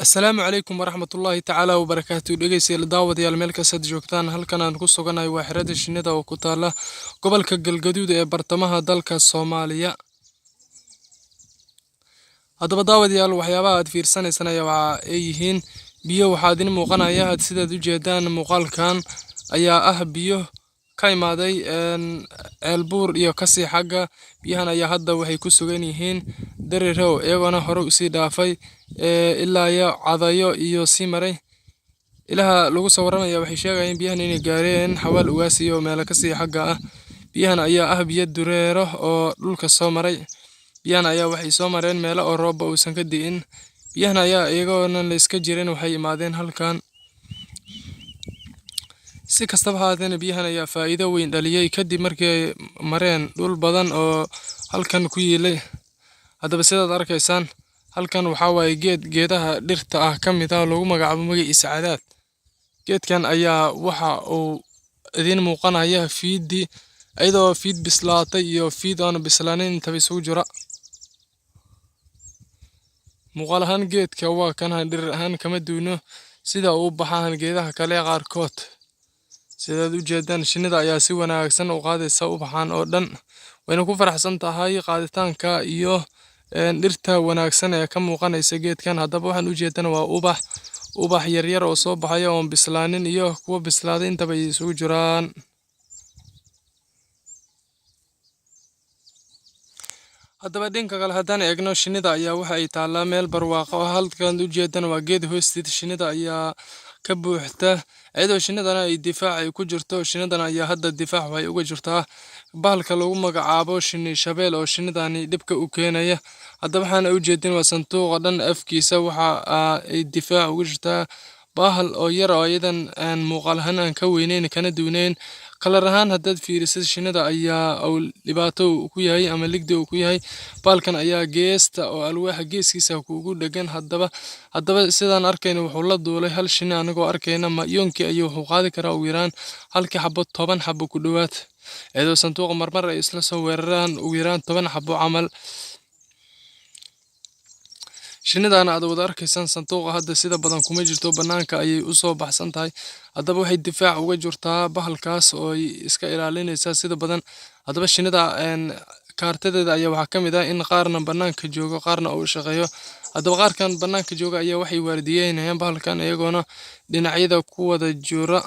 السلام عليكم ورحمة الله تعالى وبركاته dhegeystayaal daawadayaal meel kasta joogtaan halkan aan ku suganahay waa xirada shinnida oo ku taala gobolka Galgaduud ee bartamaha dalka Soomaaliya. Haddaba daawadayaal waxyaabaha aad fiirsanaysaan waxa ay yihiin biyo waxaa idin muuqanaya sidaad u jeedaan muuqaalkan ayaa ah biyo ka imaaday ceelbuur iyo kasii xagga biyahan ayaa hadda waxay ku sugan yihiin dareerow iyagona hore u sii dhaafay ilaa ya cadayo iyo sii maray ilaha lagu soo waramaya waxay sheegayeen biyahan inay gaareen xawaal ugaas iyo meel kasii xagga ah biyahan ayaa ah biyo dareero oo dhulka soo maray biyahan ayaa waxay soo mareen meel oo roob uusan ka diin biyahan ayaa iyagona la iska jireen waxay imaadeen halkan si kastaba haatana biyahan ayaa faa'iido weyn dhaliyay kadib markii ay mareen dhul badan oo halkan ku yeelay haddaba sidaad arkaysaan halkan waxa waaye geedaha dhirta ah kamid ah lagu magacaabo magaciisa cadaad geedkan ayaa waxa uu idin muuqanaya fiidi ayadoo fiid bislaatay iyo fiid aan bislaanin inta isugu jira muuqaal ahaan geedka waa kan dhir ahaan kama duuno sida uu baxaan geedaha kale qaarkood sidaad u jeedaan shinnida ayaa si wanaagsan u qaadaysa u baxaan oo dhan wayna ku faraxsan tahay qaaditaanka iyo dhirta wanaagsan ee ka muuqanaysa geedkan haddaba waxaan u jeedana waa ubax yar yar oo soo baxaya oo bislaanin iyo kuwa bislaaday intaba ay isugu jiraan haddaba dhanka kale haddaan eegno shinnida ayaa waxa ay taalaa meel barwaaqo ah halkan u jeedana waa geed hoostiisa shinnida ayaa ka buuxta ayadoo shinnidana ay difaac ay ku jirto shinnidana ayaa hadda difaac waxay uga jirtaa bahalka lagu magacaabo shinni shabeel oo shinnidani dhibka u keenaya haddaba waxaan u jeedin waa sanduuqa dhan afkiisa waxa ay difaac uga jirtaa bahal oo yar oo iyadan aan muuqaal ahaan aan ka weyneyn kana duuneyn kalar ahaan haddaad fiirisid shinnida ayaa uu dhibaato ku yahay ama ligdi ku yahay baalkan ayaa geesta oo alwaaxa geeskiisa kuugu dhagan haddaba sidaan arkayna wuxuu la duulay hal shinni anagoo arkayna yoonkii ayuu wuxuu qaadi karaa ugu yaraan halkii xabo 10 xabo ku dhawaad iyadoo sanduuqa marmar ay isla soo weeraraan ugu yaraan 10 xabo camal shinnidana aad wada arkaysaan sanduuqa hadda sida badan kuma jirto banaanka ayay u soo baxsan tahay haddaba waxay difaac uga jirtaa bahalkaas oo ay iska ilaalinaysa sida badan haddaba shinnida kaartadeeda ayaa waxa kamid ah in qaarna banaanka joogo qaarna uu shaqeeyo haddaba qaarkan banaanka jooga ayaa waxay waardiyeynayaan bahalkan iyagoona dhinacyada ku wada jira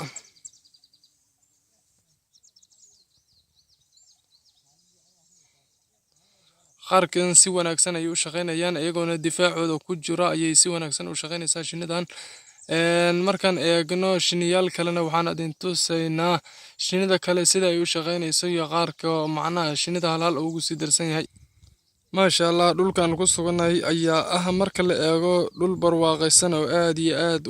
qaarkan si wanaagsan ay u shaqeynayaan iyagoona difaacooda ku jira ayay si wanaagsan u shaqeynaysaa shinnidan markaan eegno shinniyaal kalena waxaan idin tusaynaa shinnida kale sida ay u shaqeynayso iyo qaarka macnaha shinnida hal ugu sii darsan yahay maasha Allah dhulkan ku suganahay ayaa ah marka la eego dhul barwaaqaysan oo aad iyo aad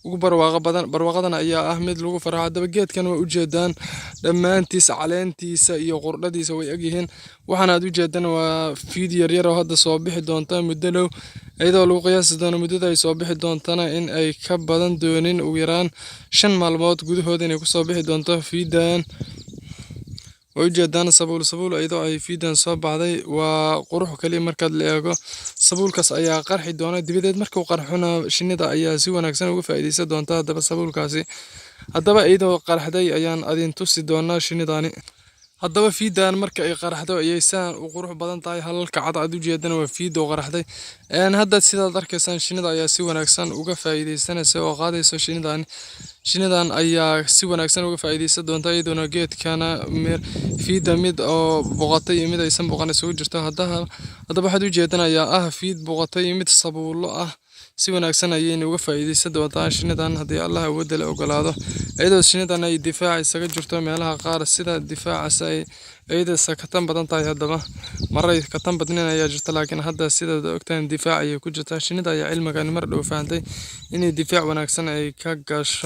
ugu barwaaqo badan barwaaqadan ayaa ah mid lagu farxo haddaba geedkan waa u jeedaan dhammaantiis caleentiisa iyo qurdhadiisa way egyihiin waxaana aad u jeedaan waa fiid yar yar oo hadda soo bixi doonta muddo dhow iyadoo lagu qiyaasi doono muddada ay soo bixi doontana in ay ka badan doonin ugu yaraan 5 maalmood gudahood inay ku soo bixi doonto fiidan وجدان sabuul ayadoo ay fiidan soo baxday waa qurux kali markaad la eego sabuulkaas ayaa qarxi doona dibadeed markuu qarxuna shinnida ayaa si wanaagsan uga faa'iideysan doonta haddaba sabuulkaasi haddaba iyadoo qarxday ayaan adin tusi doonaa shinnidani haddaba fiidan marka ay qarxdo ayay saan u qurux badan tahay halalka cad aad u jeedana waa fiid oo qarxday hadda sidaad arkaysaan shinnida ayaa si wanaagsan uga faa'iideysanaysa oo qaadayso shinnidan ayaa si wanaagsan uga faa'iideysan doonta iyadoo geedkana fiida mid oo boqotay mid aysan boqonayn soo jirto haddaba waxaad u jeedanayaa ah fiid boqotay mid sabuulo ah si wanaagsan ayay uga faa'iideysan doontaa shinnidan haddii Allah awood la ogolaado iyadoo shinnidan ay difaac isaga jirto meelaha qaar sida difaacaas ay iyada sakatan badan tahay haddaba maray ka tan badnin ayaa jirta laakiin hadda sida ogtaan difaac ayay ku jirtaa shinnida ayaa cilmigan mar dhow fahamtay in difaac wanaagsan ay ka gasho